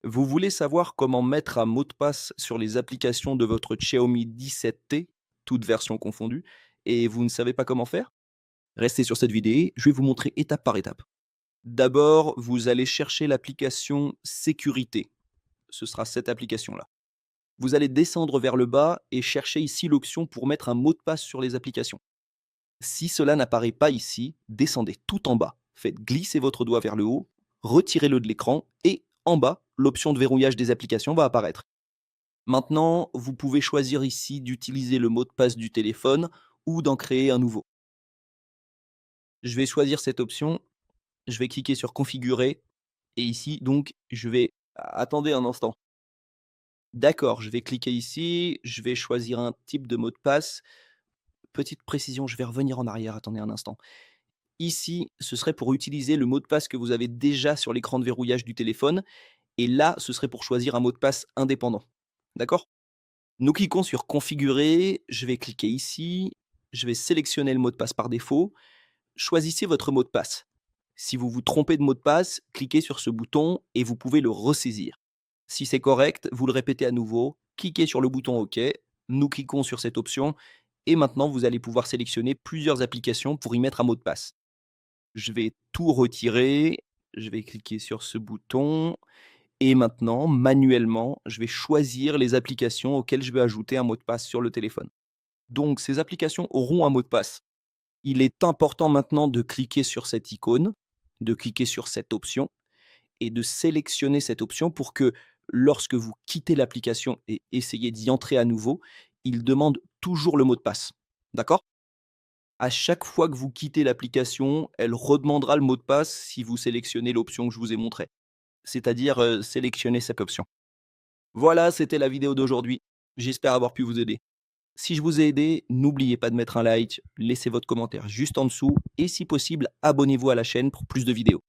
Vous voulez savoir comment mettre un mot de passe sur les applications de votre Xiaomi 17T, toutes versions confondues, et vous ne savez pas comment faire? Restez sur cette vidéo, je vais vous montrer étape par étape. D'abord, vous allez chercher l'application sécurité. Ce sera cette application-là. Vous allez descendre vers le bas et chercher ici l'option pour mettre un mot de passe sur les applications. Si cela n'apparaît pas ici, descendez tout en bas. Faites glisser votre doigt vers le haut, retirez-le de l'écran et en bas, l'option de verrouillage des applications va apparaître. Maintenant, vous pouvez choisir ici d'utiliser le mot de passe du téléphone ou d'en créer un nouveau. Je vais choisir cette option, je vais cliquer sur configurer et ici donc je vais attendez un instant. D'accord, je vais cliquer ici, je vais choisir un type de mot de passe. Petite précision, je vais revenir en arrière, attendez un instant. Ici, ce serait pour utiliser le mot de passe que vous avez déjà sur l'écran de verrouillage du téléphone et là, ce serait pour choisir un mot de passe indépendant. D'accord? Nous cliquons sur configurer, je vais cliquer ici, je vais sélectionner le mot de passe par défaut. Choisissez votre mot de passe. Si vous vous trompez de mot de passe, cliquez sur ce bouton et vous pouvez le ressaisir. Si c'est correct, vous le répétez à nouveau, cliquez sur le bouton OK, nous cliquons sur cette option et maintenant vous allez pouvoir sélectionner plusieurs applications pour y mettre un mot de passe. Je vais tout retirer, je vais cliquer sur ce bouton et maintenant, manuellement, je vais choisir les applications auxquelles je vais ajouter un mot de passe sur le téléphone. Donc ces applications auront un mot de passe. Il est important maintenant de cliquer sur cette icône, de cliquer sur cette option et de sélectionner cette option pour que lorsque vous quittez l'application et essayez d'y entrer à nouveau, il demande toujours le mot de passe. D'accord? À chaque fois que vous quittez l'application, elle redemandera le mot de passe si vous sélectionnez l'option que je vous ai montrée, c'est-à-dire, sélectionner cette option. Voilà, c'était la vidéo d'aujourd'hui. J'espère avoir pu vous aider. Si je vous ai aidé, n'oubliez pas de mettre un like, laissez votre commentaire juste en dessous et si possible, abonnez-vous à la chaîne pour plus de vidéos.